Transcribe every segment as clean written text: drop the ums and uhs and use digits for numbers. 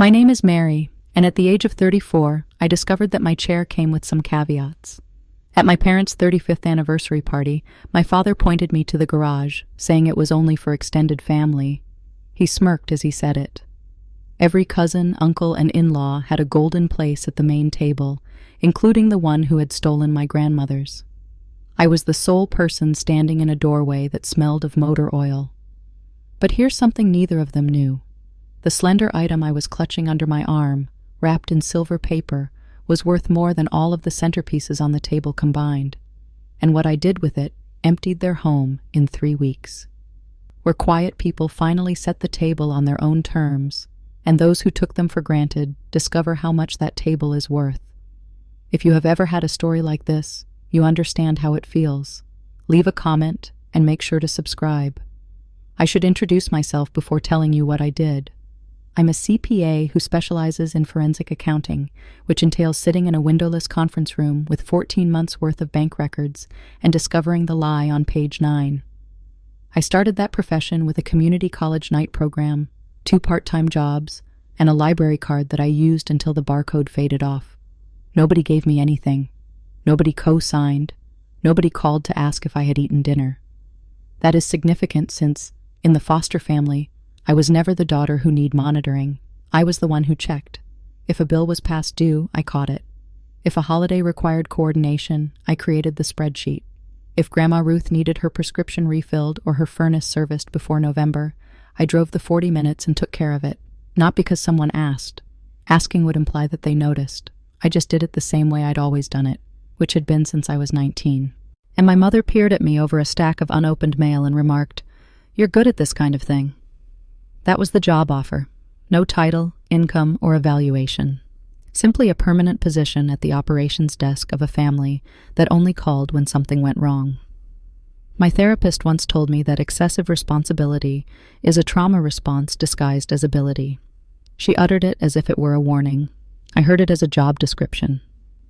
My name is Mary, and at the age of 34, I discovered that my chair came with some caveats. At my parents' 35th anniversary party, my father pointed me to the garage, saying it was only for extended family. He smirked as he said it. Every cousin, uncle, and in-law had a golden place at the main table, including the one who had stolen my grandmother's. I was the sole person standing in a doorway that smelled of motor oil. But here's something neither of them knew. The slender item I was clutching under my arm, wrapped in silver paper, was worth more than all of the centerpieces on the table combined. And what I did with it emptied their home in 3 weeks. Where quiet people finally set the table on their own terms, and those who took them for granted discover how much that table is worth. If you have ever had a story like this, you understand how it feels. Leave a comment and make sure to subscribe. I should introduce myself before telling you what I did. I'm a CPA who specializes in forensic accounting, which entails sitting in a windowless conference room with 14 months' worth of bank records and discovering the lie on page 9. I started that profession with a community college night program, 2 part-time jobs, and a library card that I used until the barcode faded off. Nobody gave me anything. Nobody co-signed. Nobody called to ask if I had eaten dinner. That is significant since, in the foster family, I was never the daughter who needed monitoring. I was the one who checked. If a bill was past due, I caught it. If a holiday required coordination, I created the spreadsheet. If Grandma Ruth needed her prescription refilled or her furnace serviced before November, I drove the 40 minutes and took care of it. Not because someone asked. Asking would imply that they noticed. I just did it the same way I'd always done it, which had been since I was 19. And my mother peered at me over a stack of unopened mail and remarked, "You're good at this kind of thing." That was the job offer. No title, income, or evaluation. Simply a permanent position at the operations desk of a family that only called when something went wrong. My therapist once told me that excessive responsibility is a trauma response disguised as ability. She uttered it as if it were a warning. I heard it as a job description.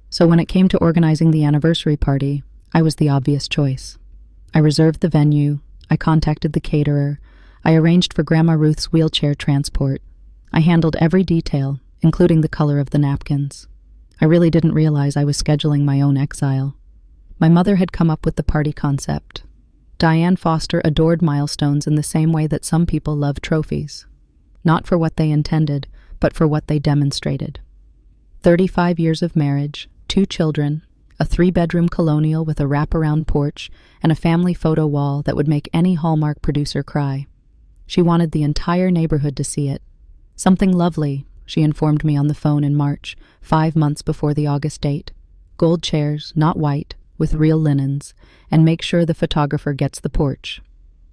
So when it came to organizing the anniversary party, I was the obvious choice. I reserved the venue, I contacted the caterer, I arranged for Grandma Ruth's wheelchair transport. I handled every detail, including the color of the napkins. I really didn't realize I was scheduling my own exile. My mother had come up with the party concept. Diane Foster adored milestones in the same way that some people love trophies. Not for what they intended, but for what they demonstrated. 35 years of marriage, 2 children, a 3-bedroom colonial with a wraparound porch, and a family photo wall that would make any Hallmark producer cry. She wanted the entire neighborhood to see it. Something lovely, she informed me on the phone in March, 5 months before the August date. Gold chairs, not white, with real linens, and make sure the photographer gets the porch.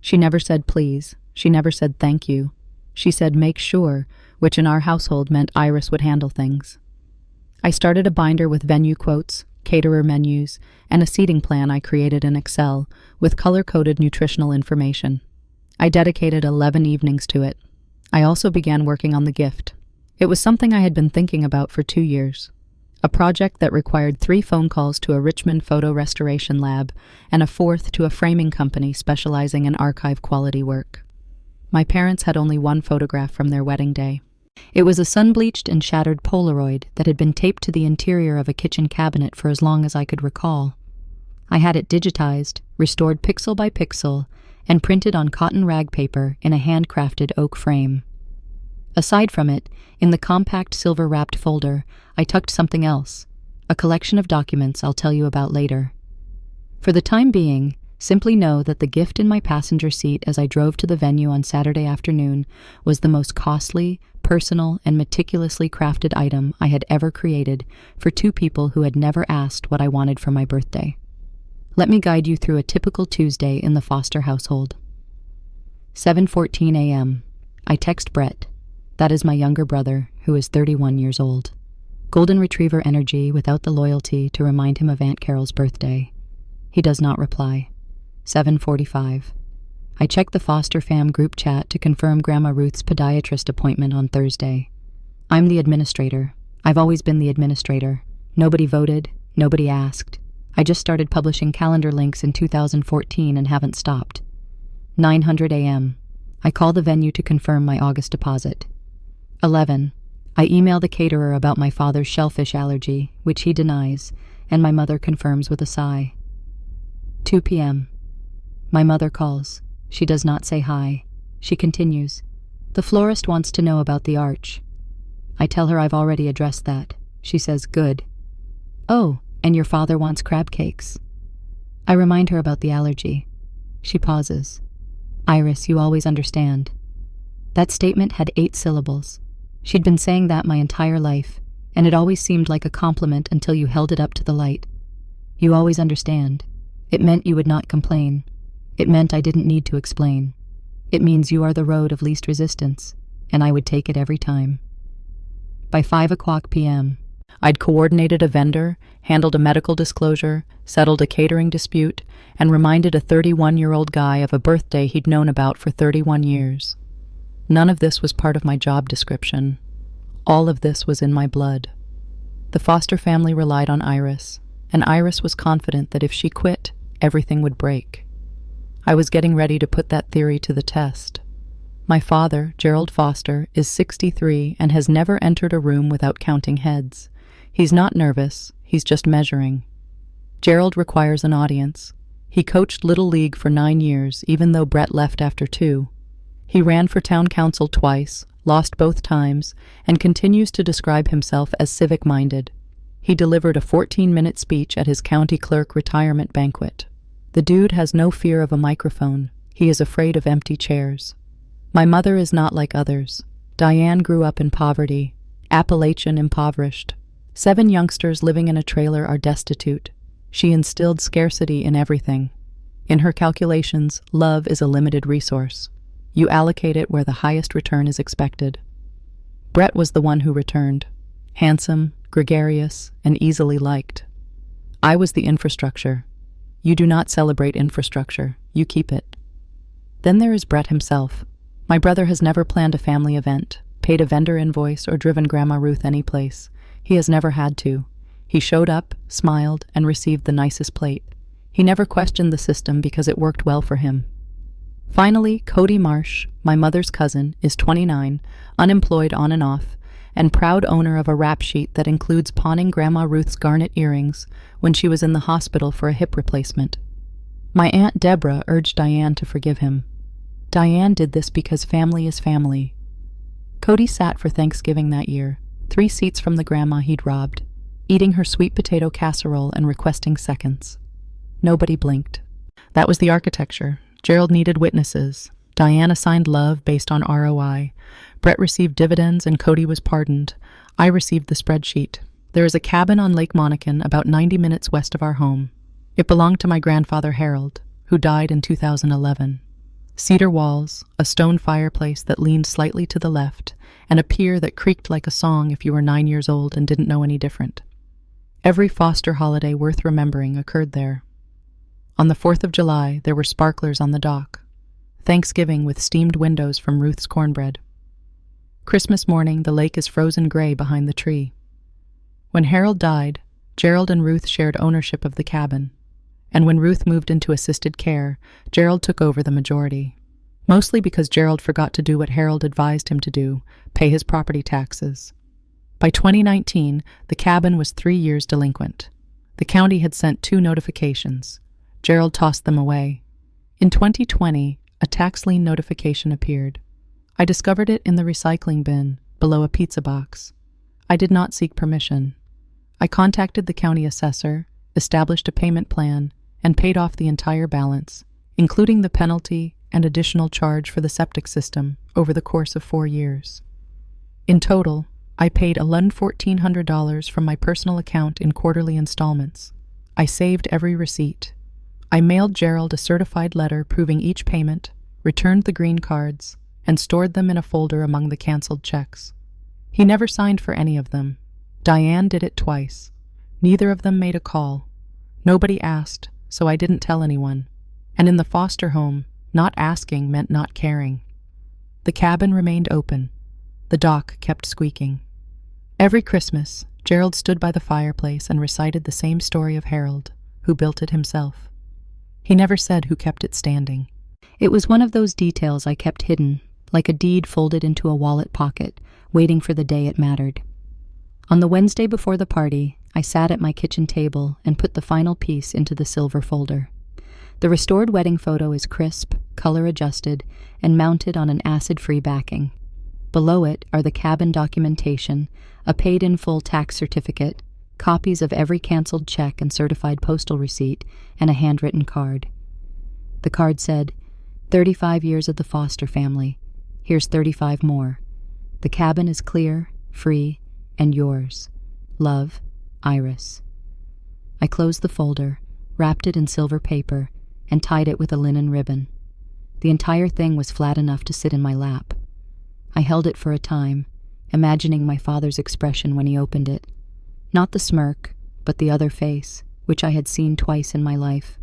She never said please. She never said thank you. She said make sure, which in our household meant Iris would handle things. I started a binder with venue quotes, caterer menus, and a seating plan I created in Excel with color-coded nutritional information. I dedicated 11 evenings to it. I also began working on the gift. It was something I had been thinking about for 2 years. A project that required 3 phone calls to a Richmond photo restoration lab and a 4th to a framing company specializing in archive quality work. My parents had only 1 photograph from their wedding day. It was a sun-bleached and shattered Polaroid that had been taped to the interior of a kitchen cabinet for as long as I could recall. I had it digitized, restored pixel by pixel, and printed on cotton rag paper in a handcrafted oak frame. Aside from it, in the compact silver-wrapped folder, I tucked something else, a collection of documents I'll tell you about later. For the time being, simply know that the gift in my passenger seat as I drove to the venue on Saturday afternoon was the most costly, personal, and meticulously crafted item I had ever created for 2 people who had never asked what I wanted for my birthday. Let me guide you through a typical Tuesday in the Foster household. 7:14 a.m. I text Brett. That is my younger brother, who is 31 years old. Golden retriever energy without the loyalty to remind him of Aunt Carol's birthday. He does not reply. 7:45. I check the Foster Fam group chat to confirm Grandma Ruth's podiatrist appointment on Thursday. I'm the administrator. I've always been the administrator. Nobody voted, nobody asked. I just started publishing calendar links in 2014 and haven't stopped. 9:00 a.m. I call the venue to confirm my August deposit. 11. I email the caterer about my father's shellfish allergy, which he denies, and my mother confirms with a sigh. 2 p.m. My mother calls. She does not say hi. She continues. The florist wants to know about the arch. I tell her I've already addressed that. She says, good. Oh, and your father wants crab cakes. I remind her about the allergy. She pauses. Iris, you always understand. That statement had 8 syllables. She'd been saying that my entire life, and it always seemed like a compliment until you held it up to the light. You always understand. It meant you would not complain. It meant I didn't need to explain. It means you are the road of least resistance, and I would take it every time. By 5:00 p.m., I'd coordinated a vendor, handled a medical disclosure, settled a catering dispute, and reminded a 31-year-old guy of a birthday he'd known about for 31 years. None of this was part of my job description. All of this was in my blood. The foster family relied on Iris, and Iris was confident that if she quit, everything would break. I was getting ready to put that theory to the test. My father, Gerald Foster, is 63 and has never entered a room without counting heads. He's not nervous, he's just measuring. Gerald requires an audience. He coached Little League for 9 years, even though Brett left after 2. He ran for town council twice, lost both times, and continues to describe himself as civic-minded. He delivered a 14-minute speech at his county clerk retirement banquet. The dude has no fear of a microphone. He is afraid of empty chairs. My mother is not like others. Diane grew up in poverty, Appalachian impoverished. 7 youngsters living in a trailer are destitute. She instilled scarcity in everything. In her calculations, love is a limited resource. You allocate it where the highest return is expected. Brett was the one who returned. Handsome, gregarious, and easily liked. I was the infrastructure. You do not celebrate infrastructure, you keep it. Then there is Brett himself. My brother has never planned a family event, paid a vendor invoice, or driven Grandma Ruth any place. He has never had to. He showed up, smiled, and received the nicest plate. He never questioned the system because it worked well for him. Finally, Cody Marsh, my mother's cousin, is 29, unemployed on and off, and proud owner of a rap sheet that includes pawning Grandma Ruth's garnet earrings when she was in the hospital for a hip replacement. My Aunt Deborah urged Diane to forgive him. Diane did this because family is family. Cody sat for Thanksgiving that year, 3 seats from the grandma he'd robbed, eating her sweet potato casserole and requesting seconds. Nobody blinked. That was the architecture. Gerald needed witnesses. Diane assigned love based on ROI. Brett received dividends and Cody was pardoned. I received the spreadsheet. There is a cabin on Lake Monacan about 90 minutes west of our home. It belonged to my grandfather Harold, who died in 2011. Cedar walls, a stone fireplace that leaned slightly to the left, and a pier that creaked like a song if you were 9 years old and didn't know any different. Every Foster holiday worth remembering occurred there. On the 4th of July, there were sparklers on the dock. Thanksgiving with steamed windows from Ruth's cornbread. Christmas morning, the lake is frozen gray behind the tree. When Harold died, Gerald and Ruth shared ownership of the cabin. And when Ruth moved into assisted care, Gerald took over the majority. Mostly because Gerald forgot to do what Harold advised him to do, pay his property taxes. By 2019, the cabin was 3 years delinquent. The county had sent 2 notifications. Gerald tossed them away. In 2020, a tax lien notification appeared. I discovered it in the recycling bin, below a pizza box. I did not seek permission. I contacted the county assessor, established a payment plan, and paid off the entire balance, including the penalty and additional charge for the septic system over the course of 4 years. In total, I paid $1,400 from my personal account in quarterly installments. I saved every receipt. I mailed Gerald a certified letter proving each payment, returned the green cards, and stored them in a folder among the canceled checks. He never signed for any of them. Diane did it twice. Neither of them made a call. Nobody asked, so I didn't tell anyone. And in the foster home, not asking meant not caring. The cabin remained open. The dock kept squeaking. Every Christmas, Gerald stood by the fireplace and recited the same story of Harold, who built it himself. He never said who kept it standing. It was one of those details I kept hidden, like a deed folded into a wallet pocket, waiting for the day it mattered. On the Wednesday before the party, I sat at my kitchen table and put the final piece into the silver folder. The restored wedding photo is crisp, color-adjusted, and mounted on an acid-free backing. Below it are the cabin documentation, a paid-in-full tax certificate, copies of every canceled check and certified postal receipt, and a handwritten card. The card said, 35 years of the Foster family. Here's 35 more. The cabin is clear, free, and yours. Love, Iris. I closed the folder, wrapped it in silver paper, and tied it with a linen ribbon. The entire thing was flat enough to sit in my lap. I held it for a time, imagining my father's expression when he opened it. Not the smirk, but the other face, which I had seen twice in my life.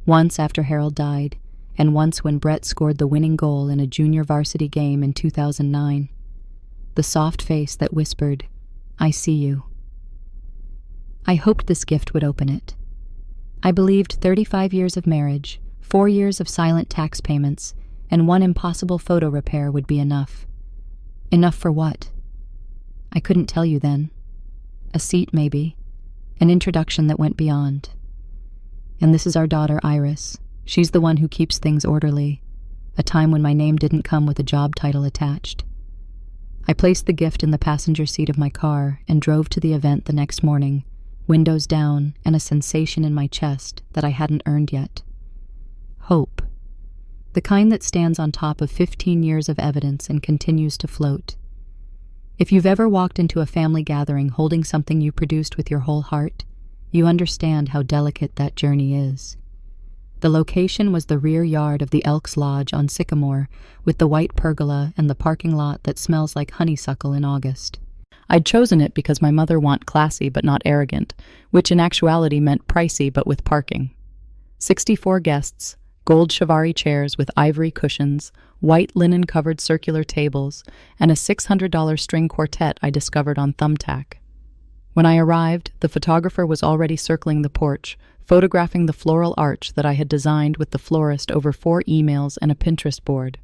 Once after Harold died, and once when Brett scored the winning goal in a junior varsity game in 2009. The soft face that whispered, "I see you." I hoped this gift would open it. I believed 35 years of marriage, 4 years of silent tax payments, and 1 impossible photo repair would be enough. Enough for what? I couldn't tell you then. A seat, maybe. An introduction that went beyond. And this is our daughter, Iris. She's the one who keeps things orderly. A time when my name didn't come with a job title attached. I placed the gift in the passenger seat of my car and drove to the event the next morning, windows down and a sensation in my chest that I hadn't earned yet. Hope. The kind that stands on top of 15 years of evidence and continues to float. If you've ever walked into a family gathering holding something you produced with your whole heart, you understand how delicate that journey is. The location was the rear yard of the Elks Lodge on Sycamore, with the white pergola and the parking lot that smells like honeysuckle in August. I'd chosen it because my mother wanted classy but not arrogant, which in actuality meant pricey but with parking. 64 guests, gold Chiavari chairs with ivory cushions, white linen-covered circular tables, and a $600 string quartet I discovered on Thumbtack. When I arrived, the photographer was already circling the porch, photographing the floral arch that I had designed with the florist over 4 emails and a Pinterest board.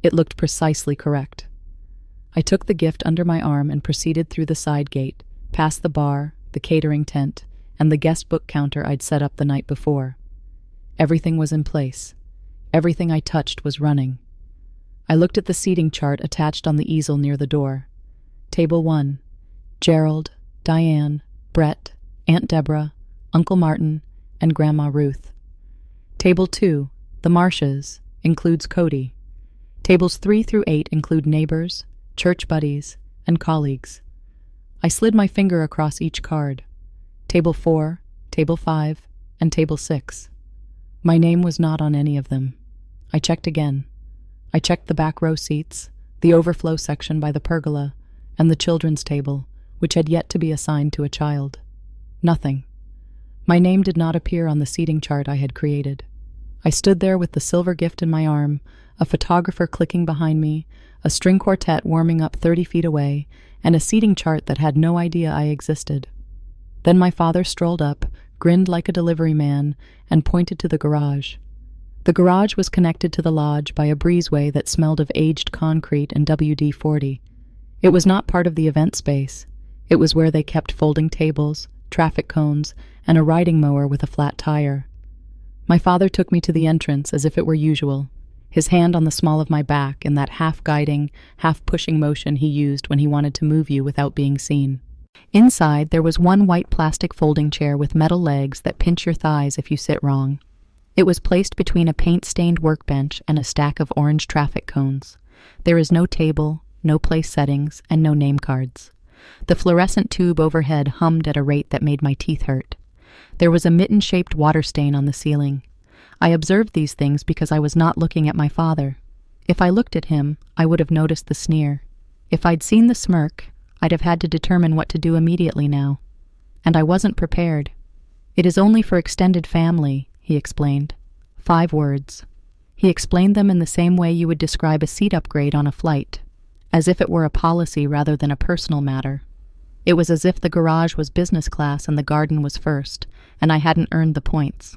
It looked precisely correct. I took the gift under my arm and proceeded through the side gate, past the bar, the catering tent, and the guest book counter I'd set up the night before. Everything was in place. Everything I touched was running. I looked at the seating chart attached on the easel near the door. Table 1, Gerald, Diane, Brett, Aunt Deborah, Uncle Martin, and Grandma Ruth. Table 2, the Marshes, includes Cody. Tables 3 through 8 include neighbors, church buddies, and colleagues. I slid my finger across each card. Table 4, Table 5, and Table 6. My name was not on any of them. I checked again. I checked the back row seats, the overflow section by the pergola, and the children's table, which had yet to be assigned to a child. Nothing. My name did not appear on the seating chart I had created. I stood there with the silver gift in my arm, a photographer clicking behind me, a string quartet warming up 30 feet away, and a seating chart that had no idea I existed. Then my father strolled up, grinned like a delivery man, and pointed to the garage. The garage was connected to the lodge by a breezeway that smelled of aged concrete and WD-40. It was not part of the event space. It was where they kept folding tables, traffic cones, and a riding mower with a flat tire. My father took me to the entrance as if it were usual, his hand on the small of my back in that half-guiding, half-pushing motion he used when he wanted to move you without being seen. Inside, there was one white plastic folding chair with metal legs that pinch your thighs if you sit wrong. It was placed between a paint-stained workbench and a stack of orange traffic cones. There is no table, no place settings, and no name cards. The fluorescent tube overhead hummed at a rate that made my teeth hurt. There was a mitten-shaped water stain on the ceiling. I observed these things because I was not looking at my father. If I looked at him, I would have noticed the sneer. If I'd seen the smirk, I'd have had to determine what to do immediately now. And I wasn't prepared. "It is only for extended family," he explained. 5 words. He explained them in the same way you would describe a seat upgrade on a flight, as if it were a policy rather than a personal matter. It was as if the garage was business class and the garden was first, and I hadn't earned the points.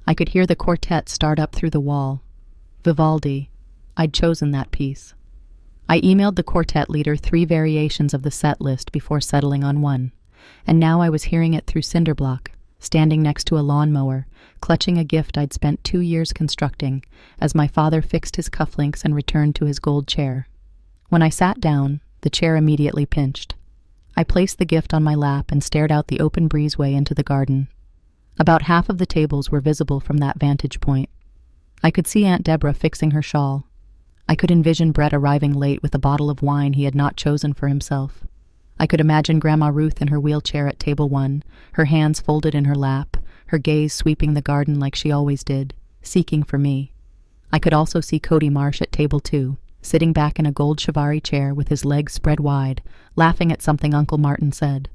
I could hear the quartet start up through the wall. Vivaldi. I'd chosen that piece. I emailed the quartet leader 3 variations of the set list before settling on one, and now I was hearing it through Cinderblock, standing next to a lawnmower, clutching a gift I'd spent 2 years constructing, as my father fixed his cufflinks and returned to his gold chair. When I sat down, the chair immediately pinched. I placed the gift on my lap and stared out the open breezeway into the garden. About half of the tables were visible from that vantage point. I could see Aunt Deborah fixing her shawl. I could envision Brett arriving late with a bottle of wine he had not chosen for himself. I could imagine Grandma Ruth in her wheelchair at table 1, her hands folded in her lap, her gaze sweeping the garden like she always did, seeking for me. I could also see Cody Marsh at table 2, sitting back in a gold chivari chair with his legs spread wide, laughing at something Uncle Martin said.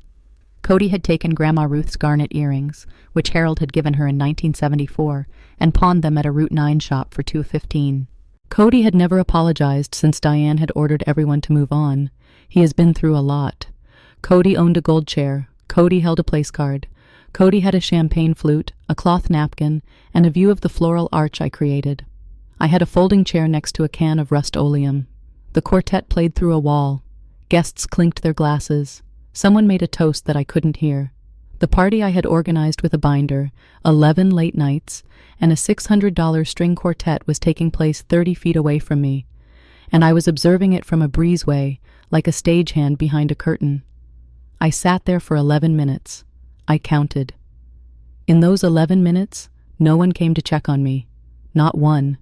Cody had taken Grandma Ruth's garnet earrings, which Harold had given her in 1974, and pawned them at a Route 9 shop for $2.15. Cody had never apologized since Diane had ordered everyone to move on. He has been through a lot. Cody owned a gold chair. Cody held a place card. Cody had a champagne flute, a cloth napkin, and a view of the floral arch I created. I had a folding chair next to a can of Rust-Oleum. The quartet played through a wall. Guests clinked their glasses. Someone made a toast that I couldn't hear. The party I had organized with a binder, 11 late nights, and a $600 string quartet was taking place 30 feet away from me, and I was observing it from a breezeway, like a stagehand behind a curtain. I sat there for 11 minutes. I counted. In those 11 minutes, no one came to check on me. Not one.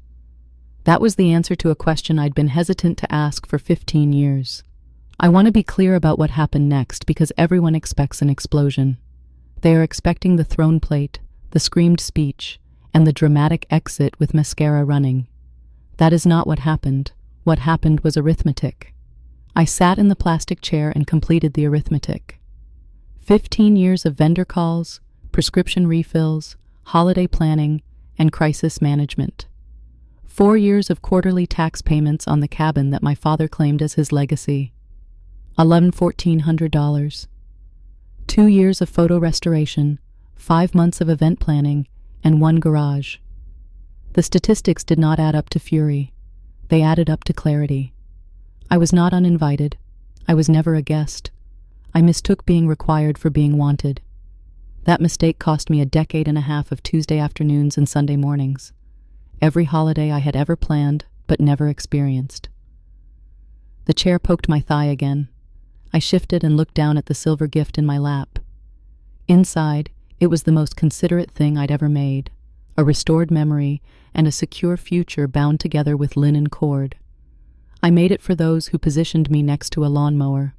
That was the answer to a question I'd been hesitant to ask for 15 years. I want to be clear about what happened next because everyone expects an explosion. They are expecting the thrown plate, the screamed speech, and the dramatic exit with mascara running. That is not what happened. What happened was arithmetic. I sat in the plastic chair and completed the arithmetic. 15 years of vendor calls, prescription refills, holiday planning, and crisis management. 4 years of quarterly tax payments on the cabin that my father claimed as his legacy. $1,400. 2 years of photo restoration, 5 months of event planning, and 1 garage. The statistics did not add up to fury. They added up to clarity. I was not uninvited. I was never a guest. I mistook being required for being wanted. That mistake cost me a decade and a half of Tuesday afternoons and Sunday mornings. Every holiday I had ever planned, but never experienced. The chair poked my thigh again. I shifted and looked down at the silver gift in my lap. Inside, it was the most considerate thing I'd ever made, a restored memory and a secure future bound together with linen cord. I made it for those who positioned me next to a lawnmower.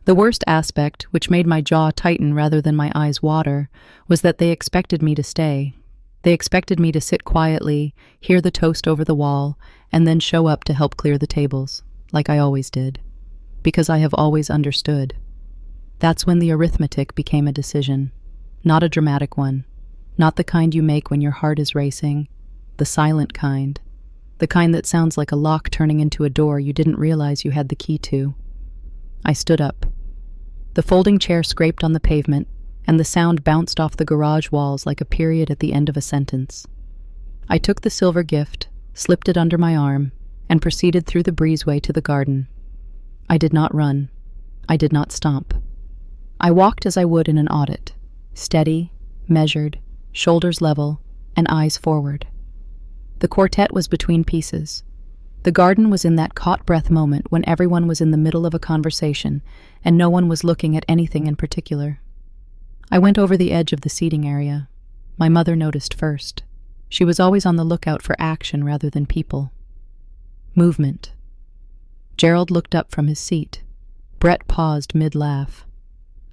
The worst aspect, which made my jaw tighten rather than my eyes water, was that they expected me to stay. They expected me to sit quietly, hear the toast over the wall, and then show up to help clear the tables, like I always did. Because I have always understood. That's when the arithmetic became a decision. Not a dramatic one. Not the kind you make when your heart is racing. The silent kind. The kind that sounds like a lock turning into a door you didn't realize you had the key to. I stood up. The folding chair scraped on the pavement, and the sound bounced off the garage walls like a period at the end of a sentence. I took the silver gift, slipped it under my arm, and proceeded through the breezeway to the garden. I did not run. I did not stomp. I walked as I would in an audit, steady, measured, shoulders level, and eyes forward. The quartet was between pieces. The garden was in that caught-breath moment when everyone was in the middle of a conversation and no one was looking at anything in particular. I went over the edge of the seating area. My mother noticed first. She was always on the lookout for action rather than people. Movement. Gerald looked up from his seat. Brett paused mid-laugh.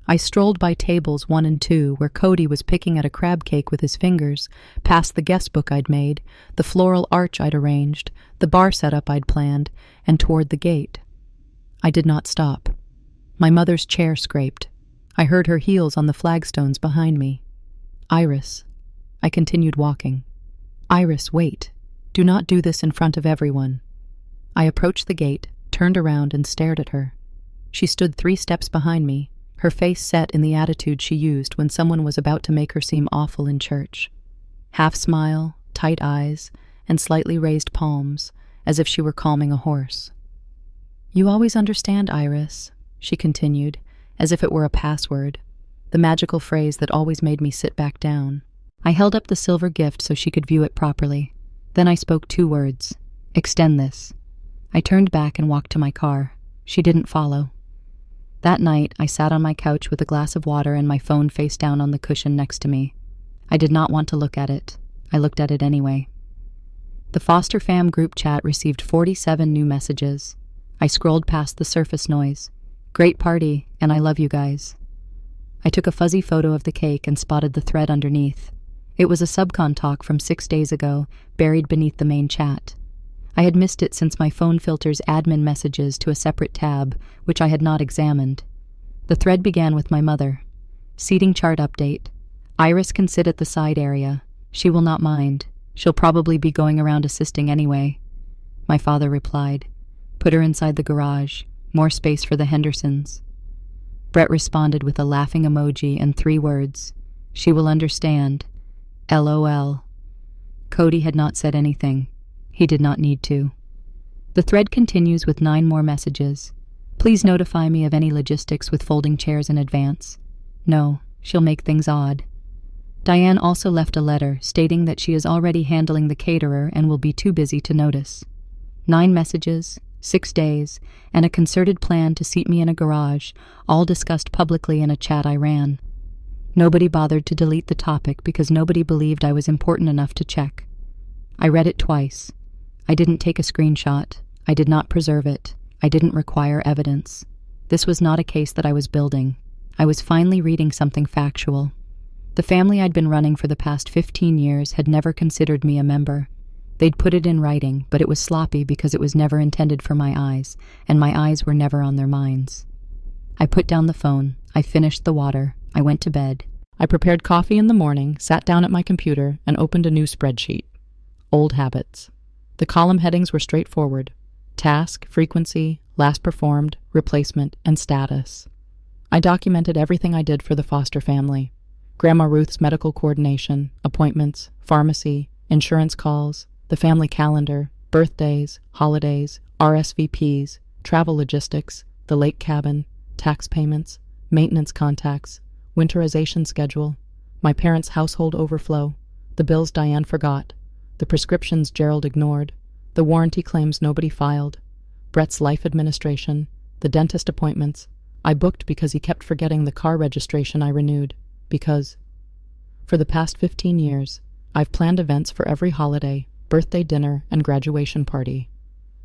I strolled by tables 1 and 2 where Cody was picking at a crab cake with his fingers, past the guest book I'd made, the floral arch I'd arranged, the bar setup I'd planned, and toward the gate. I did not stop. My mother's chair scraped. I heard her heels on the flagstones behind me. Iris. I continued walking. Iris, wait. Do not do this in front of everyone. I approached the gate, turned around and stared at her. She stood 3 steps behind me, her face set in the attitude she used when someone was about to make her seem awful in church. Half smile, tight eyes, and slightly raised palms, as if she were calming a horse. You always understand, Iris, she continued, as if it were a password, the magical phrase that always made me sit back down. I held up the silver gift so she could view it properly. Then I spoke 2 words. Extend this. I turned back and walked to my car. She didn't follow. That night, I sat on my couch with a glass of water and my phone face down on the cushion next to me. I did not want to look at it. I looked at it anyway. The Foster Fam group chat received 47 new messages. I scrolled past the surface noise. Great party, and I love you guys. I took a fuzzy photo of the cake and spotted the thread underneath. It was a subcon talk from 6 days ago, buried beneath the main chat. I had missed it since my phone filters admin messages to a separate tab, which I had not examined. The thread began with my mother. Seating chart update. Iris can sit at the side area. She will not mind. She'll probably be going around assisting anyway. My father replied. Put her inside the garage. More space for the Hendersons. Brett responded with a laughing emoji and 3 words. She will understand. LOL. Cody had not said anything. He did not need to. The thread continues with 9 more messages. Please notify me of any logistics with folding chairs in advance. No, she'll make things odd. Diane also left a letter stating that she is already handling the caterer and will be too busy to notice. 9 messages, 6 days, and a concerted plan to seat me in a garage, all discussed publicly in a chat I ran. Nobody bothered to delete the topic because nobody believed I was important enough to check. I read it twice. I didn't take a screenshot. I did not preserve it. I didn't require evidence. This was not a case that I was building. I was finally reading something factual. The family I'd been running for the past 15 years had never considered me a member. They'd put it in writing, but it was sloppy because it was never intended for my eyes, and my eyes were never on their minds. I put down the phone. I finished the water. I went to bed. I prepared coffee in the morning, sat down at my computer, and opened a new spreadsheet. Old habits. The column headings were straightforward. Task, frequency, last performed, replacement, and status. I documented everything I did for the Foster family. Grandma Ruth's medical coordination, appointments, pharmacy, insurance calls, the family calendar, birthdays, holidays, RSVPs, travel logistics, the lake cabin, tax payments, maintenance contacts, winterization schedule, my parents' household overflow, the bills Diane forgot, the prescriptions Gerald ignored, the warranty claims nobody filed, Brett's life administration, the dentist appointments. I booked because he kept forgetting the car registration I renewed. Because, for the past 15 years, I've planned events for every holiday, birthday dinner, and graduation party.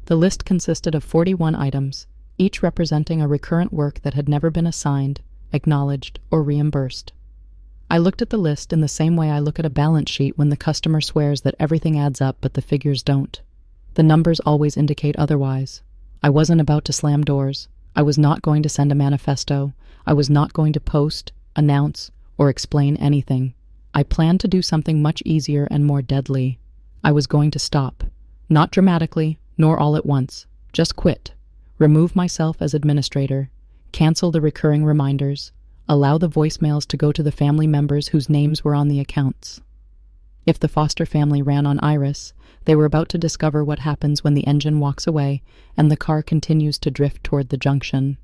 The list consisted of 41 items, each representing a recurrent work that had never been assigned, acknowledged, or reimbursed. I looked at the list in the same way I look at a balance sheet when the customer swears that everything adds up but the figures don't. The numbers always indicate otherwise. I wasn't about to slam doors. I was not going to send a manifesto. I was not going to post, announce, or explain anything. I planned to do something much easier and more deadly. I was going to stop. Not dramatically, nor all at once. Just quit. Remove myself as administrator. Cancel the recurring reminders. Allow the voicemails to go to the family members whose names were on the accounts. If the Foster family ran on Iris, they were about to discover what happens when the engine walks away and the car continues to drift toward the junction.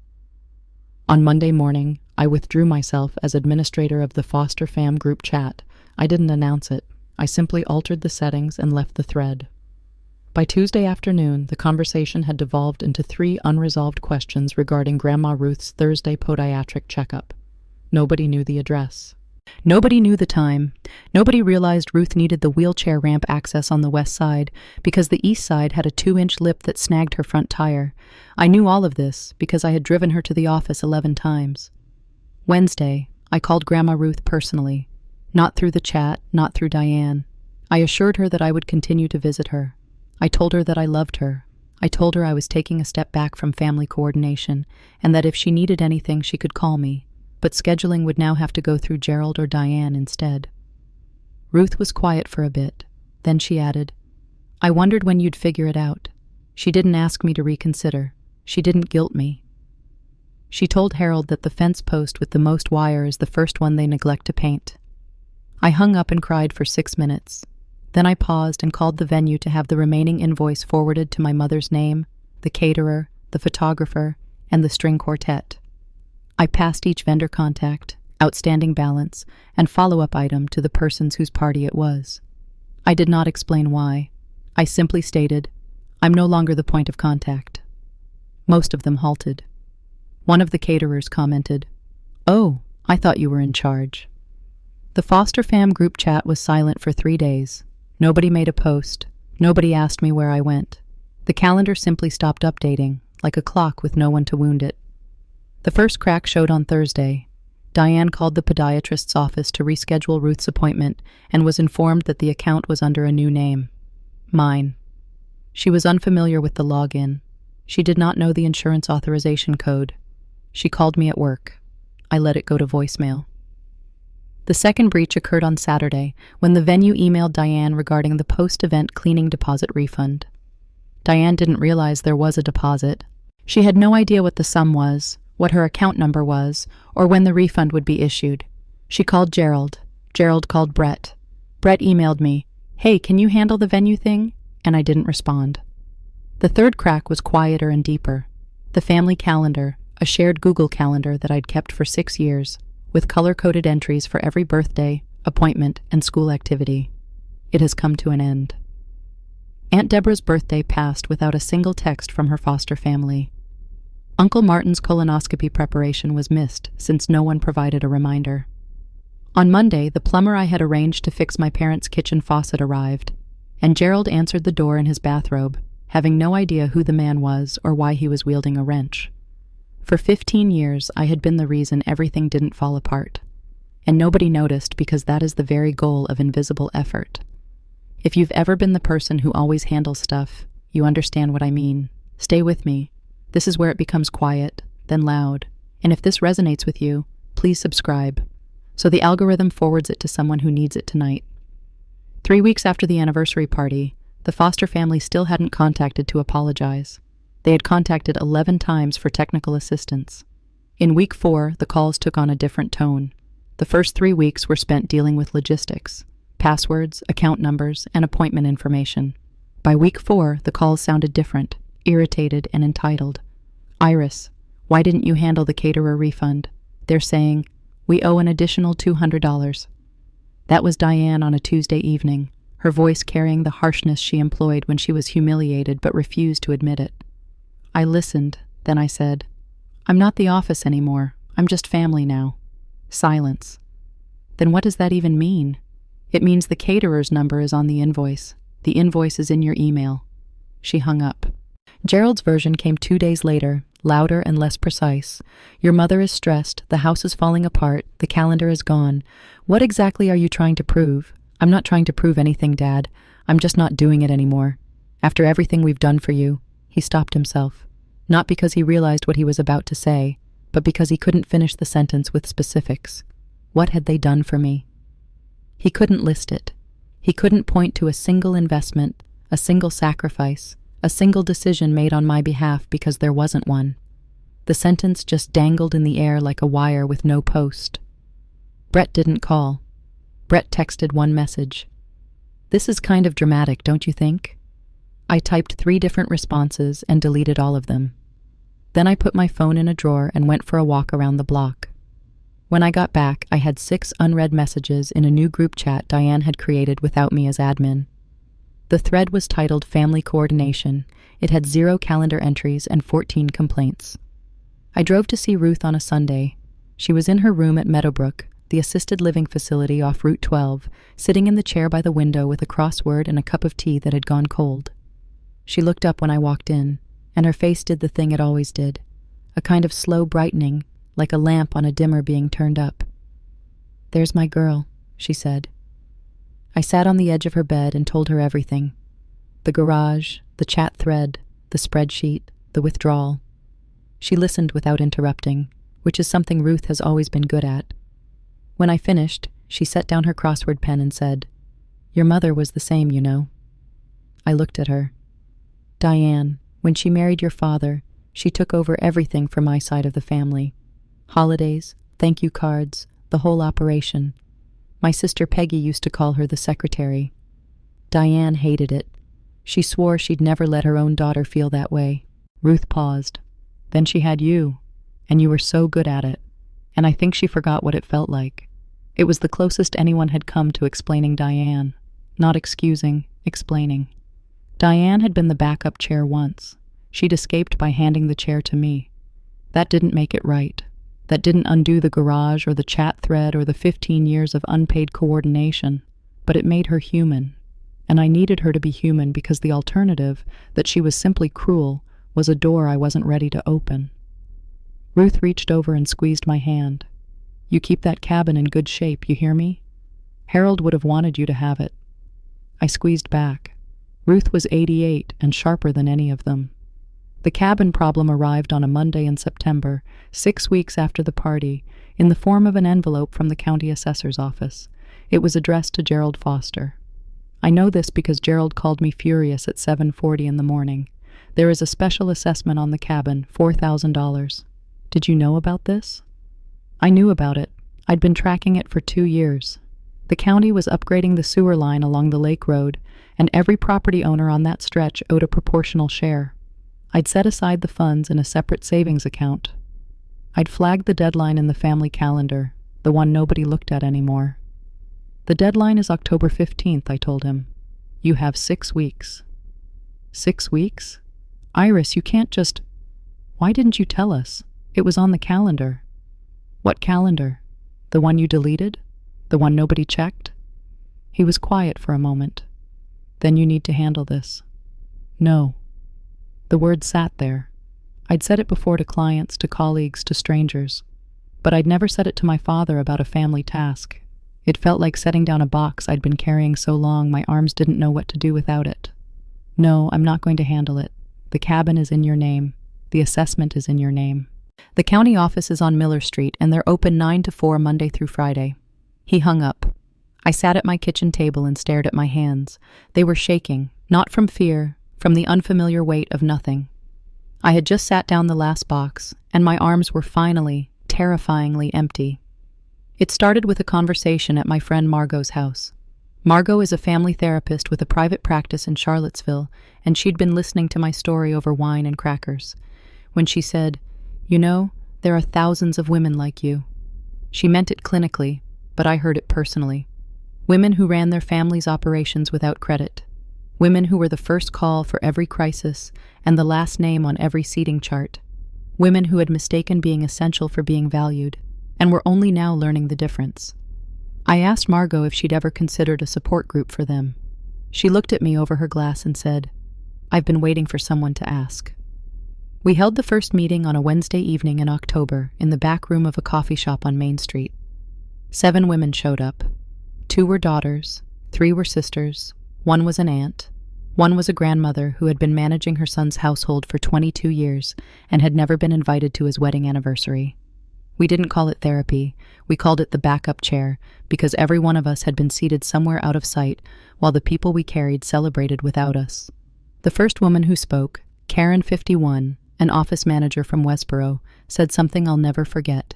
On Monday morning, I withdrew myself as administrator of the Foster Fam group chat. I didn't announce it. I simply altered the settings and left the thread. By Tuesday afternoon, the conversation had devolved into 3 unresolved questions regarding Grandma Ruth's Thursday podiatric checkup. Nobody knew the address. Nobody knew the time. Nobody realized Ruth needed the wheelchair ramp access on the west side because the east side had a 2-inch lip that snagged her front tire. I knew all of this because I had driven her to the office 11 times. Wednesday, I called Grandma Ruth personally. Not through the chat, not through Diane. I assured her that I would continue to visit her. I told her that I loved her. I told her I was taking a step back from family coordination and that if she needed anything she could call me, but scheduling would now have to go through Gerald or Diane instead. Ruth was quiet for a bit. Then she added, I wondered when you'd figure it out. She didn't ask me to reconsider. She didn't guilt me. She told Harold that the fence post with the most wire is the first one they neglect to paint. I hung up and cried for 6 minutes. Then I paused and called the venue to have the remaining invoice forwarded to my mother's name, the caterer, the photographer, and the string quartet. I passed each vendor contact, outstanding balance, and follow-up item to the persons whose party it was. I did not explain why. I simply stated, "I'm no longer the point of contact." Most of them halted. One of the caterers commented, "Oh, I thought you were in charge." The foster fam group chat was silent for 3 days. Nobody made a post. Nobody asked me where I went. The calendar simply stopped updating, like a clock with no one to wound it. The first crack showed on Thursday. Diane called the podiatrist's office to reschedule Ruth's appointment and was informed that the account was under a new name. Mine. She was unfamiliar with the login. She did not know the insurance authorization code. She called me at work. I let it go to voicemail. The second breach occurred on Saturday when the venue emailed Diane regarding the post-event cleaning deposit refund. Diane didn't realize there was a deposit. She had no idea what the sum was, what her account number was, or when the refund would be issued. She called Gerald. Gerald called Brett. Brett emailed me, "Hey, can you handle the venue thing?" And I didn't respond. The third crack was quieter and deeper. The family calendar, a shared Google calendar that I'd kept for 6 years, with color-coded entries for every birthday, appointment, and school activity. It has come to an end. Aunt Deborah's birthday passed without a single text from her foster family. Uncle Martin's colonoscopy preparation was missed since no one provided a reminder. On Monday, the plumber I had arranged to fix my parents' kitchen faucet arrived, and Gerald answered the door in his bathrobe, having no idea who the man was or why he was wielding a wrench. For 15 years, I had been the reason everything didn't fall apart. And nobody noticed because that is the very goal of invisible effort. If you've ever been the person who always handles stuff, you understand what I mean. Stay with me. This is where it becomes quiet, then loud. And if this resonates with you, please subscribe, so the algorithm forwards it to someone who needs it tonight. 3 weeks after the anniversary party, the foster family still hadn't contacted to apologize. They had contacted 11 times for technical assistance. In week 4, the calls took on a different tone. The first 3 weeks were spent dealing with logistics, passwords, account numbers, and appointment information. By week 4, the calls sounded different, irritated and entitled. "Iris, why didn't you handle the caterer refund? They're saying, we owe an additional $200. That was Diane on a Tuesday evening, her voice carrying the harshness she employed when she was humiliated but refused to admit it. I listened, then I said, "I'm not the office anymore. I'm just family now." Silence. "Then what does that even mean?" "It means the caterer's number is on the invoice. The invoice is in your email." She hung up. Gerald's version came 2 days later, louder and less precise. "Your mother is stressed, the house is falling apart, the calendar is gone. What exactly are you trying to prove?" "I'm not trying to prove anything, Dad. I'm just not doing it anymore. After everything we've done for you." He stopped himself, not because he realized what he was about to say, but because he couldn't finish the sentence with specifics. What had they done for me? He couldn't list it. He couldn't point to a single investment, a single sacrifice, a single decision made on my behalf because there wasn't one. The sentence just dangled in the air like a wire with no post. Brett didn't call. Brett texted one message. "This is kind of dramatic, don't you think?" I typed 3 different responses and deleted all of them. Then I put my phone in a drawer and went for a walk around the block. When I got back, I had 6 unread messages in a new group chat Diane had created without me as admin. The thread was titled Family Coordination. It had 0 calendar entries and 14 complaints. I drove to see Ruth on a Sunday. She was in her room at Meadowbrook, the assisted living facility off Route 12, sitting in the chair by the window with a crossword and a cup of tea that had gone cold. She looked up when I walked in, and her face did the thing it always did, a kind of slow brightening, like a lamp on a dimmer being turned up. "There's my girl," she said. I sat on the edge of her bed and told her everything. The garage, the chat thread, the spreadsheet, the withdrawal. She listened without interrupting, which is something Ruth has always been good at. When I finished, she set down her crossword pen and said, "Your mother was the same, you know." I looked at her. "Diane, when she married your father, she took over everything for my side of the family. Holidays, thank you cards, the whole operation. My sister Peggy used to call her the secretary. Diane hated it. She swore she'd never let her own daughter feel that way. Ruth paused. Then she had you, and you were so good at it. And I think she forgot what it felt like. It was the closest anyone had come to explaining Diane. Not excusing, explaining. Diane had been the backup chair once. She'd escaped by handing the chair to me. That didn't make it right. That didn't undo the garage or the chat thread or the 15 years of unpaid coordination. But it made her human. And I needed her to be human because the alternative, that she was simply cruel, was a door I wasn't ready to open. Ruth reached over and squeezed my hand. You keep that cabin in good shape, you hear me? Harold would have wanted you to have it. I squeezed back. Ruth was 88 and sharper than any of them. The cabin problem arrived on a Monday in September, 6 weeks after the party, in the form of an envelope from the county assessor's office. It was addressed to Gerald Foster. I know this because Gerald called me furious at 7:40 in the morning. There is a special assessment on the cabin, $4,000. Did you know about this? I knew about it. I'd been tracking it for 2 years. The county was upgrading the sewer line along the lake road, and every property owner on that stretch owed a proportional share. I'd set aside the funds in a separate savings account. I'd flagged the deadline in the family calendar, the one nobody looked at anymore. The deadline is October 15th, I told him. You have 6 weeks. 6 weeks? Iris, you can't just... Why didn't you tell us? It was on the calendar. What calendar? The one you deleted? The one nobody checked? He was quiet for a moment. Then you need to handle this. No. The word sat there. I'd said it before to clients, to colleagues, to strangers. But I'd never said it to my father about a family task. It felt like setting down a box I'd been carrying so long my arms didn't know what to do without it. No, I'm not going to handle it. The cabin is in your name. The assessment is in your name. The county office is on Miller Street, and they're open 9 to 4 Monday through Friday. He hung up. I sat at my kitchen table and stared at my hands. They were shaking, not from fear, from the unfamiliar weight of nothing. I had just sat down the last box, and my arms were finally, terrifyingly empty. It started with a conversation at my friend Margot's house. Margot is a family therapist with a private practice in Charlottesville, and she'd been listening to my story over wine and crackers. When she said, "You know, there are thousands of women like you." She meant it clinically, but I heard it personally. Women who ran their families' operations without credit. Women who were the first call for every crisis and the last name on every seating chart. Women who had mistaken being essential for being valued, and were only now learning the difference. I asked Margot if she'd ever considered a support group for them. She looked at me over her glass and said, "I've been waiting for someone to ask." We held the first meeting on a Wednesday evening in October in the back room of a coffee shop on Main Street. 7 women showed up. 2 were daughters, 3 were sisters, 1 was an aunt, 1 was a grandmother who had been managing her son's household for 22 years and had never been invited to his wedding anniversary. We didn't call it therapy, we called it the backup chair, because every one of us had been seated somewhere out of sight while the people we carried celebrated without us. The first woman who spoke, Karen, 51, an office manager from Westboro, said something I'll never forget.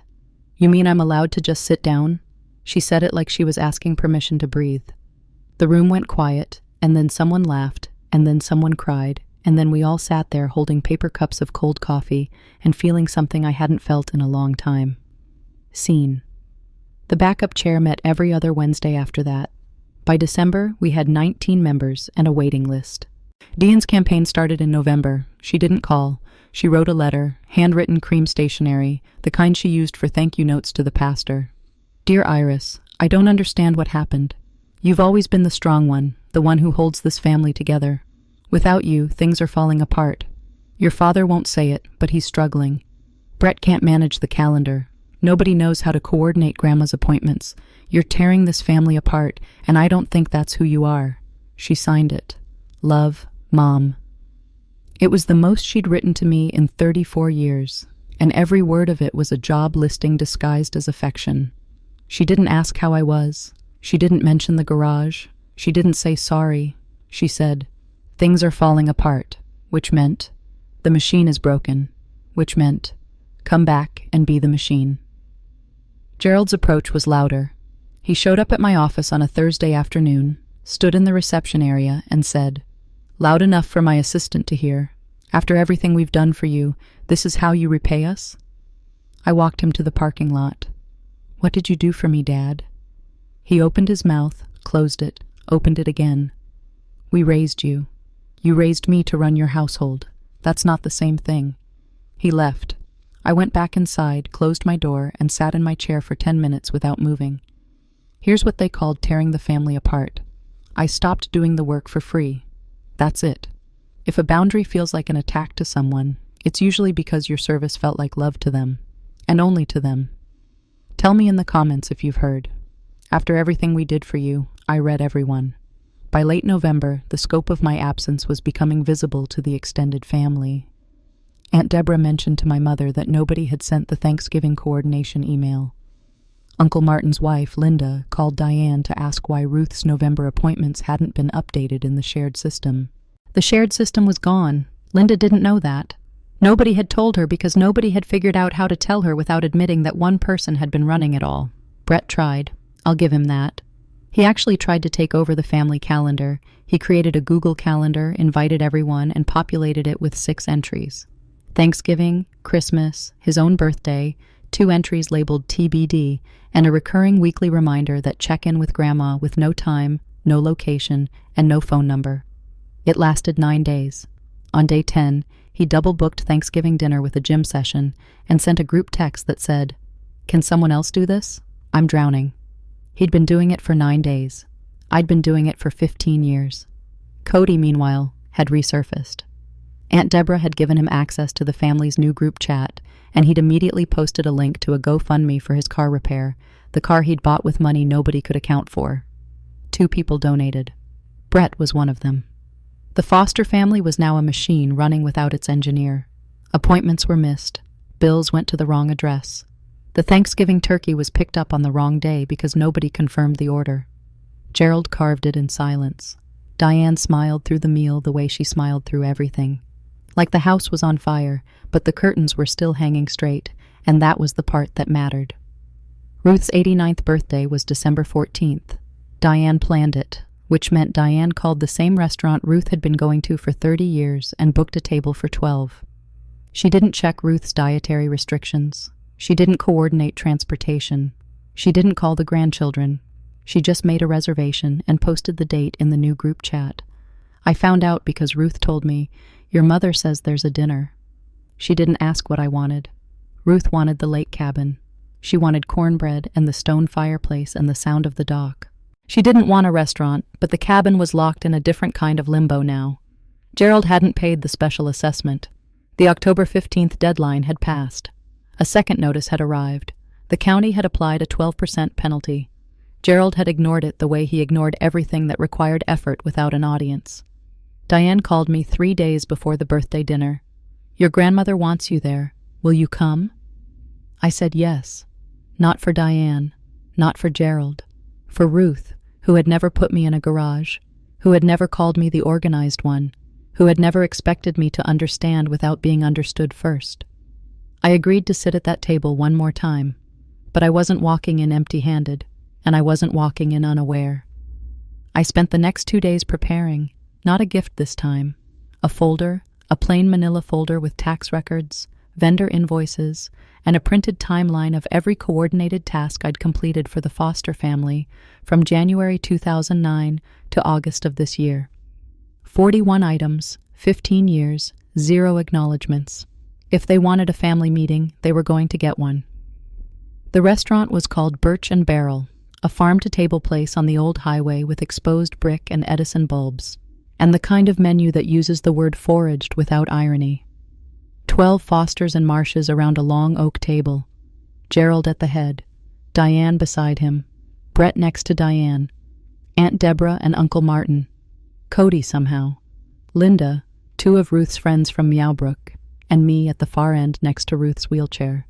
"You mean I'm allowed to just sit down?" She said it like she was asking permission to breathe. The room went quiet, and then someone laughed, and then someone cried, and then we all sat there holding paper cups of cold coffee and feeling something I hadn't felt in a long time. Scene. The backup chair met every other Wednesday after that. By December, we had 19 members and a waiting list. Dean's campaign started in November. She didn't call. She wrote a letter, handwritten cream stationery, the kind she used for thank you notes to the pastor. "Dear Iris, I don't understand what happened. You've always been the strong one, the one who holds this family together. Without you, things are falling apart. Your father won't say it, but he's struggling. Brett can't manage the calendar. Nobody knows how to coordinate Grandma's appointments. You're tearing this family apart, and I don't think that's who you are." She signed it. Love, Mom. It was the most she'd written to me in 34 years, and every word of it was a job listing disguised as affection. She didn't ask how I was. She didn't mention the garage. She didn't say sorry. She said, "Things are falling apart," which meant, "The machine is broken," which meant, "Come back and be the machine." Gerald's approach was louder. He showed up at my office on a Thursday afternoon, stood in the reception area, and said, loud enough for my assistant to hear, After everything we've done for you, this is how you repay us? I walked him to the parking lot. What did you do for me, Dad? He opened his mouth, closed it, opened it again. We raised you. You raised me to run your household. That's not the same thing. He left. I went back inside, closed my door, and sat in my chair for 10 minutes without moving. Here's what they called tearing the family apart. I stopped doing the work for free. That's it. If a boundary feels like an attack to someone, it's usually because your service felt like love to them, and only to them. Tell me in the comments if you've heard. After everything we did for you, I read everyone. By late November, the scope of my absence was becoming visible to the extended family. Aunt Deborah mentioned to my mother that nobody had sent the Thanksgiving coordination email. Uncle Martin's wife, Linda, called Diane to ask why Ruth's November appointments hadn't been updated in the shared system. The shared system was gone. Linda didn't know that. Nobody had told her because nobody had figured out how to tell her without admitting that one person had been running it all. Brett tried. I'll give him that. He actually tried to take over the family calendar. He created a Google Calendar, invited everyone, and populated it with 6 entries. Thanksgiving, Christmas, his own birthday, 2 entries labeled TBD, and a recurring weekly reminder that check in with Grandma with no time, no location, and no phone number. It lasted 9 days. On day 10, he double-booked Thanksgiving dinner with a gym session and sent a group text that said, "Can someone else do this? I'm drowning." He'd been doing it for 9 days. I'd been doing it for 15 years. Cody, meanwhile, had resurfaced. Aunt Deborah had given him access to the family's new group chat, and he'd immediately posted a link to a GoFundMe for his car repair, the car he'd bought with money nobody could account for. 2 people donated. Brett was one of them. The Foster family was now a machine running without its engineer. Appointments were missed. Bills went to the wrong address. The Thanksgiving turkey was picked up on the wrong day because nobody confirmed the order. Gerald carved it in silence. Diane smiled through the meal the way she smiled through everything. Like the house was on fire, but the curtains were still hanging straight, and that was the part that mattered. Ruth's 89th birthday was December 14th. Diane planned it, which meant Diane called the same restaurant Ruth had been going to for 30 years and booked a table for 12. She didn't check Ruth's dietary restrictions. She didn't coordinate transportation. She didn't call the grandchildren. She just made a reservation and posted the date in the new group chat. I found out because Ruth told me, "Your mother says there's a dinner." She didn't ask what I wanted. Ruth wanted the lake cabin. She wanted cornbread and the stone fireplace and the sound of the dock. She didn't want a restaurant, but the cabin was locked in a different kind of limbo now. Gerald hadn't paid the special assessment. The October 15th deadline had passed. A second notice had arrived. The county had applied a 12% penalty. Gerald had ignored it the way he ignored everything that required effort without an audience. Diane called me 3 days before the birthday dinner. "Your grandmother wants you there. Will you come?" I said yes. Not for Diane, not for Gerald. For Ruth, who had never put me in a garage, who had never called me the organized one, who had never expected me to understand without being understood first. I agreed to sit at that table one more time, but I wasn't walking in empty-handed, and I wasn't walking in unaware. I spent the next 2 days preparing, not a gift this time, a folder, a plain manila folder with tax records, vendor invoices, and a printed timeline of every coordinated task I'd completed for the Foster family from January 2009 to August of this year. 41 items, 15 years, 0 acknowledgments. If they wanted a family meeting, they were going to get one. The restaurant was called Birch and Barrel, a farm-to-table place on the old highway with exposed brick and Edison bulbs, and the kind of menu that uses the word foraged without irony. 12 Fosters and Marshes around a long oak table. Gerald at the head, Diane beside him, Brett next to Diane, Aunt Deborah and Uncle Martin, Cody somehow, Linda, 2 of Ruth's friends from Meowbrook, and me at the far end next to Ruth's wheelchair.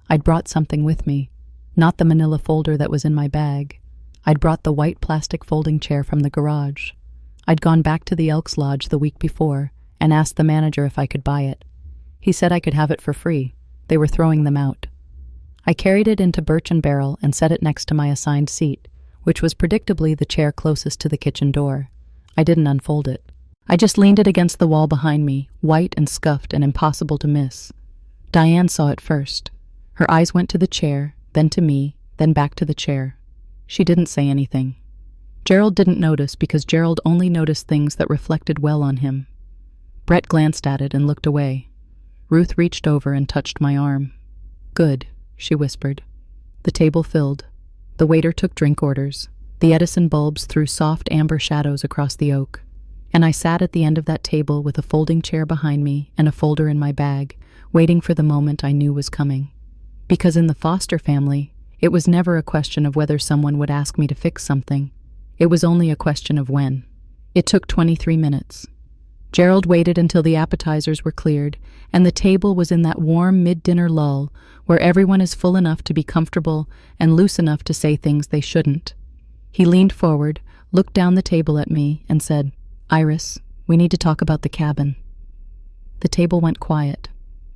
I'd brought something with me, not the manila folder that was in my bag. I'd brought the white plastic folding chair from the garage. I'd gone back to the Elks Lodge the week before and asked the manager if I could buy it. He said I could have it for free. They were throwing them out. I carried it into Birch and Barrel and set it next to my assigned seat, which was predictably the chair closest to the kitchen door. I didn't unfold it. I just leaned it against the wall behind me, white and scuffed and impossible to miss. Diane saw it first. Her eyes went to the chair, then to me, then back to the chair. She didn't say anything. Gerald didn't notice because Gerald only noticed things that reflected well on him. Brett glanced at it and looked away. Ruth reached over and touched my arm. "Good," she whispered. The table filled. The waiter took drink orders. The Edison bulbs threw soft amber shadows across the oak. And I sat at the end of that table with a folding chair behind me and a folder in my bag, waiting for the moment I knew was coming. Because in the Foster family, it was never a question of whether someone would ask me to fix something. It was only a question of when. It took 23 minutes. Gerald waited until the appetizers were cleared, and the table was in that warm mid-dinner lull where everyone is full enough to be comfortable and loose enough to say things they shouldn't. He leaned forward, looked down the table at me, and said, "Iris, we need to talk about the cabin." The table went quiet.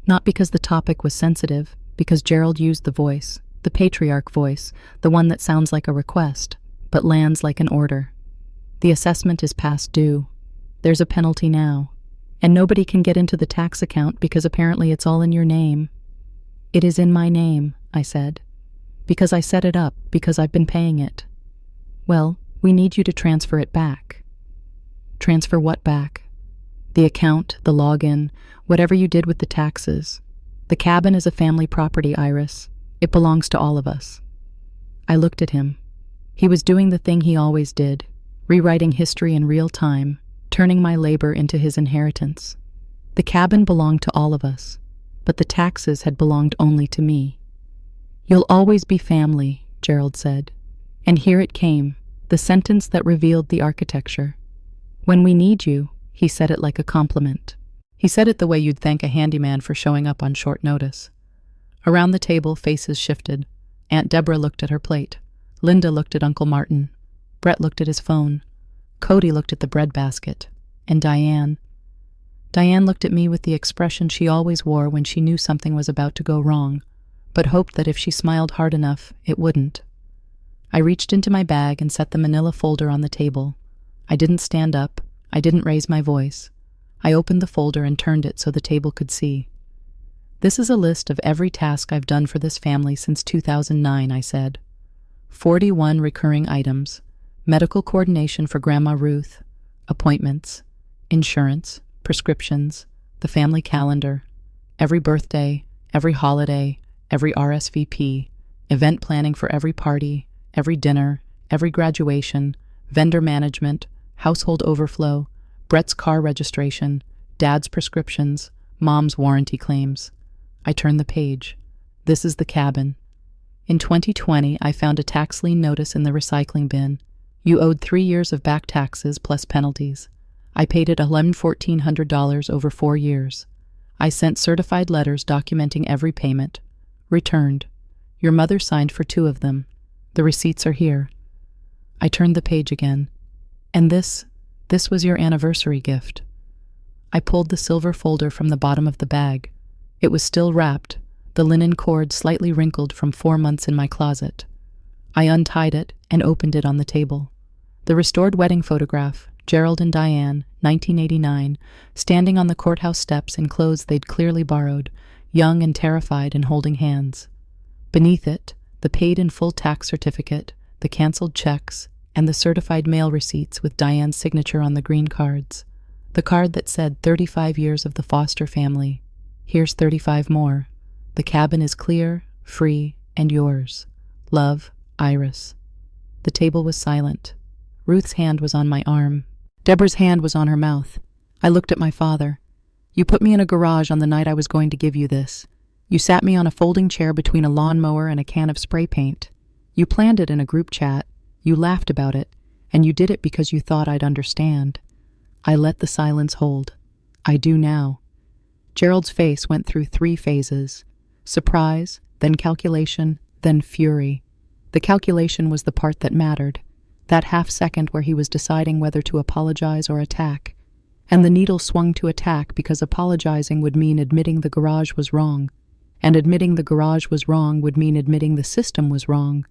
Not because the topic was sensitive, because Gerald used the voice, the patriarch voice, the one that sounds like a request, but lands like an order. The assessment is past due. There's a penalty now. And nobody can get into the tax account because apparently it's all in your name. "It is in my name," I said. "Because I set it up, because I've been paying it." "Well, we need you to transfer it back." "Transfer what back?" "The account, the login, whatever you did with the taxes. The cabin is a family property, Iris. It belongs to all of us." I looked at him. He was doing the thing he always did, rewriting history in real time, turning my labor into his inheritance. The cabin belonged to all of us, but the taxes had belonged only to me. "You'll always be family," Gerald said. And here it came, the sentence that revealed the architecture. "When we need you," he said it like a compliment. He said it the way you'd thank a handyman for showing up on short notice. Around the table, faces shifted. Aunt Deborah looked at her plate. Linda looked at Uncle Martin. Brett looked at his phone. Cody looked at the bread basket. And Diane looked at me with the expression she always wore when she knew something was about to go wrong, but hoped that if she smiled hard enough, it wouldn't. I reached into my bag and set the manila folder on the table. I didn't stand up. I didn't raise my voice. I opened the folder and turned it so the table could see. "This is a list of every task I've done for this family since 2009, I said. 41 recurring items. Medical coordination for Grandma Ruth, appointments, insurance, prescriptions, the family calendar, every birthday, every holiday, every RSVP, event planning for every party, every dinner, every graduation, vendor management, household overflow, Brett's car registration, Dad's prescriptions, Mom's warranty claims." I turned the page. This is the cabin. In 2020, I found a tax lien notice in the recycling bin. You owed 3 years of back taxes plus penalties. I paid it $1,400 over 4 years. I sent certified letters documenting every payment. Returned. Your mother signed for 2 of them. The receipts are here. I turned the page again. And this was your anniversary gift. I pulled the silver folder from the bottom of the bag. It was still wrapped, the linen cord slightly wrinkled from 4 months in my closet. I untied it and opened it on the table. The restored wedding photograph, Gerald and Diane, 1989, standing on the courthouse steps in clothes they'd clearly borrowed, young and terrified and holding hands. Beneath it, the paid-in-full tax certificate, the canceled checks, and the certified mail receipts with Diane's signature on the green cards. The card that said 35 years of the Foster family. Here's 35 more. The cabin is clear, free, and yours. Love, Iris. The table was silent. Ruth's hand was on my arm. Deborah's hand was on her mouth. I looked at my father. "You put me in a garage on the night I was going to give you this. You sat me on a folding chair between a lawnmower and a can of spray paint. You planned it in a group chat. You laughed about it, and you did it because you thought I'd understand." I let the silence hold. I do now. Gerald's face went through 3 phases. Surprise, then calculation, then fury. The calculation was the part that mattered, that half-second where he was deciding whether to apologize or attack. And the needle swung to attack because apologizing would mean admitting the garage was wrong, and admitting the garage was wrong would mean admitting the system was wrong,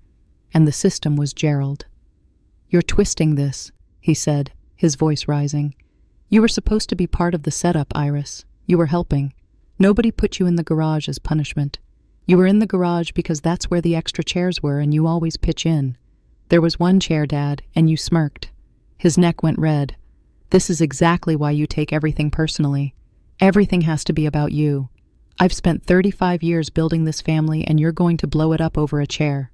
and the system was Gerald. "You're twisting this," he said, his voice rising. You were supposed to be part of the setup, Iris. You were helping. Nobody put you in the garage as punishment. You were in the garage because that's where the extra chairs were, and you always pitch in. There was one chair, Dad, and you smirked. His neck went red. This is exactly why you take everything personally. Everything has to be about you. I've spent 35 years building this family, and you're going to blow it up over a chair.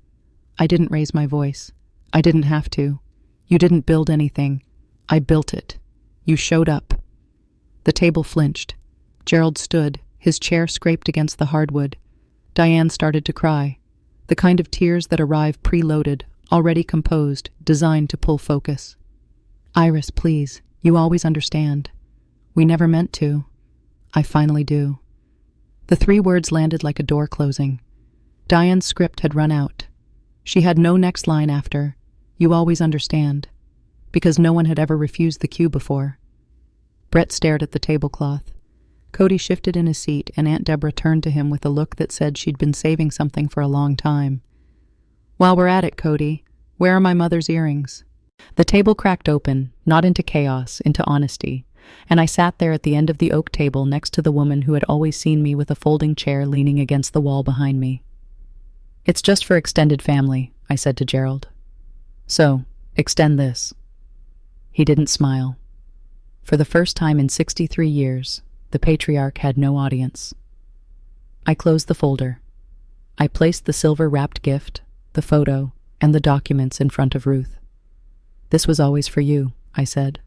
I didn't raise my voice. I didn't have to. You didn't build anything. I built it. You showed up. The table flinched. Gerald stood, his chair scraped against the hardwood. Diane started to cry, the kind of tears that arrive preloaded, already composed, designed to pull focus. Iris, please, you always understand. We never meant to. I finally do. The 3 words landed like a door closing. Diane's script had run out. She had no next line after, "You always understand," because no one had ever refused the cue before. Brett stared at the tablecloth. Cody shifted in his seat, and Aunt Deborah turned to him with a look that said she'd been saving something for a long time. "While we're at it, Cody, where are my mother's earrings?" The table cracked open, not into chaos, into honesty, and I sat there at the end of the oak table next to the woman who had always seen me with a folding chair leaning against the wall behind me. "It's just for extended family," I said to Gerald. "So, extend this." He didn't smile. For the first time in 63 years, the patriarch had no audience. I closed the folder. I placed the silver-wrapped gift, the photo, and the documents in front of Ruth. "This was always for you," I said.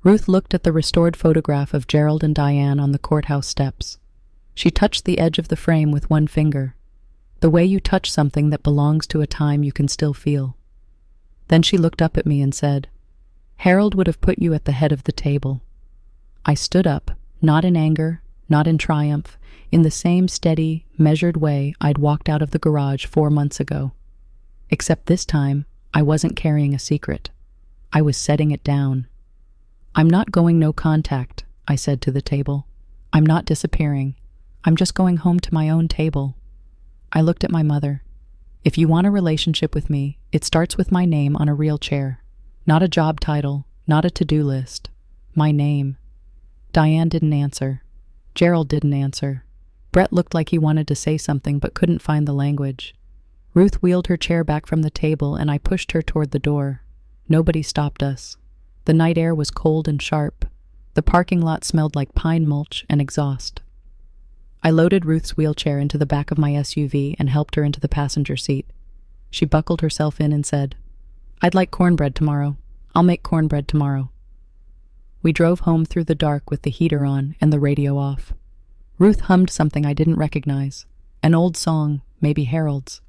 Ruth looked at the restored photograph of Gerald and Diane on the courthouse steps. She touched the edge of the frame with one finger, the way you touch something that belongs to a time you can still feel. Then she looked up at me and said, "Harold would have put you at the head of the table." I stood up, not in anger, not in triumph, in the same steady, measured way I'd walked out of the garage 4 months ago. Except this time, I wasn't carrying a secret. I was setting it down. "I'm not going no contact," I said to the table. "I'm not disappearing. I'm just going home to my own table." I looked at my mother. "If you want a relationship with me, it starts with my name on a real chair. Not a job title, not a to-do list. My name." Diane didn't answer. Gerald didn't answer. Brett looked like he wanted to say something but couldn't find the language. Ruth wheeled her chair back from the table, and I pushed her toward the door. Nobody stopped us. The night air was cold and sharp. The parking lot smelled like pine mulch and exhaust. I loaded Ruth's wheelchair into the back of my SUV and helped her into the passenger seat. She buckled herself in and said, "I'd like cornbread tomorrow. I'll make cornbread tomorrow." We drove home through the dark with the heater on and the radio off. Ruth hummed something I didn't recognize. An old song, maybe Harold's.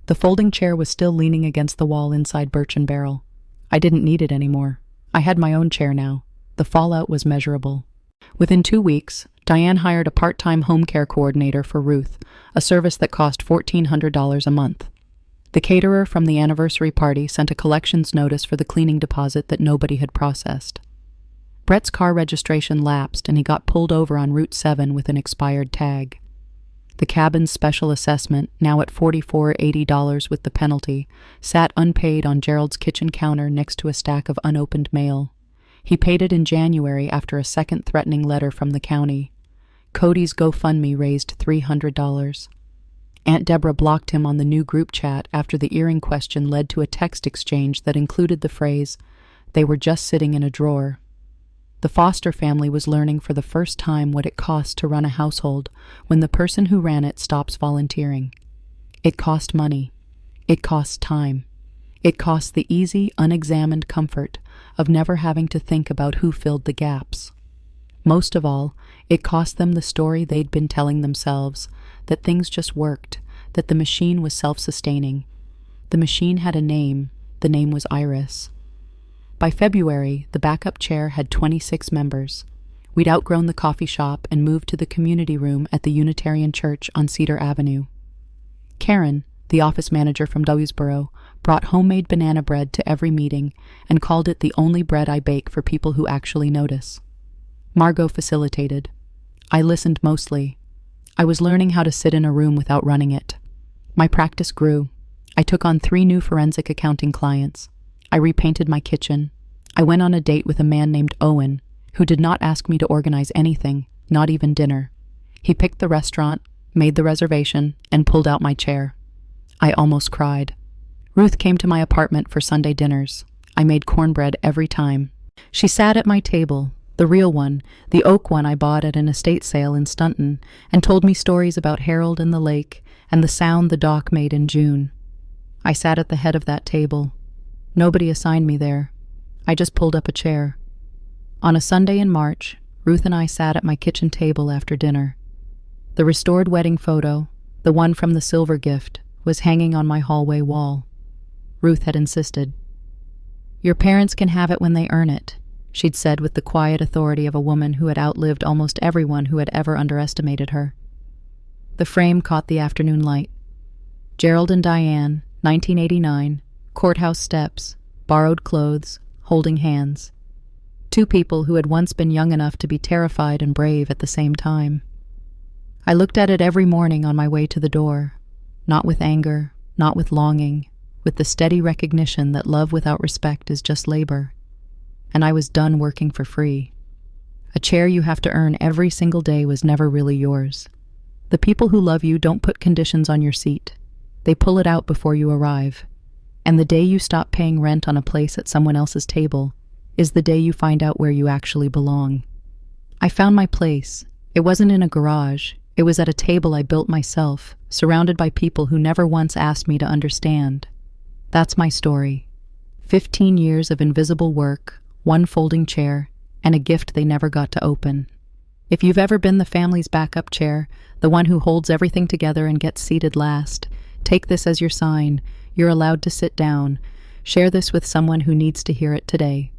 The folding chair was still leaning against the wall inside Birch and Barrel. I didn't need it anymore. I had my own chair now. The fallout was measurable. Within 2 weeks, Diane hired a part-time home care coordinator for Ruth, a service that cost $1,400 a month. The caterer from the anniversary party sent a collections notice for the cleaning deposit that nobody had processed. Brett's car registration lapsed, and he got pulled over on Route 7 with an expired tag. The cabin's special assessment, now at $44.80 with the penalty, sat unpaid on Gerald's kitchen counter next to a stack of unopened mail. He paid it in January after a second threatening letter from the county. Cody's GoFundMe raised $300. Aunt Deborah blocked him on the new group chat after the earring question led to a text exchange that included the phrase, "They were just sitting in a drawer." The Foster family was learning for the first time what it costs to run a household when the person who ran it stops volunteering. It cost money. It costs time. It costs the easy, unexamined comfort of never having to think about who filled the gaps. Most of all, it cost them the story they'd been telling themselves, that things just worked, that the machine was self-sustaining. The machine had a name. The name was Iris. By February, the backup chair had 26 members. We'd outgrown the coffee shop and moved to the community room at the Unitarian Church on Cedar Avenue. Karen, the office manager from Dowsboro, brought homemade banana bread to every meeting and called it the only bread I bake for people who actually notice. Margot facilitated. I listened mostly. I was learning how to sit in a room without running it. My practice grew. I took on 3 new forensic accounting clients. I repainted my kitchen. I went on a date with a man named Owen, who did not ask me to organize anything, not even dinner. He picked the restaurant, made the reservation, and pulled out my chair. I almost cried. Ruth came to my apartment for Sunday dinners. I made cornbread every time. She sat at my table, the real one, the oak one I bought at an estate sale in Stunton, and told me stories about Harold and the lake and the sound the dock made in June. I sat at the head of that table. Nobody assigned me there. I just pulled up a chair. On a Sunday in March, Ruth and I sat at my kitchen table after dinner. The restored wedding photo, the one from the silver gift, was hanging on my hallway wall. Ruth had insisted. "Your parents can have it when they earn it," she'd said with the quiet authority of a woman who had outlived almost everyone who had ever underestimated her. The frame caught the afternoon light. Gerald and Diane, 1989, courthouse steps, borrowed clothes, holding hands. Two people who had once been young enough to be terrified and brave at the same time. I looked at it every morning on my way to the door, not with anger, not with longing, with the steady recognition that love without respect is just labor. And I was done working for free. A chair you have to earn every single day was never really yours. The people who love you don't put conditions on your seat. They pull it out before you arrive. And the day you stop paying rent on a place at someone else's table is the day you find out where you actually belong. I found my place. It wasn't in a garage. It was at a table I built myself, surrounded by people who never once asked me to understand. That's my story. 15 years of invisible work, one folding chair, and a gift they never got to open. If you've ever been the family's backup chair, the one who holds everything together and gets seated last, take this as your sign. You're allowed to sit down. Share this with someone who needs to hear it today.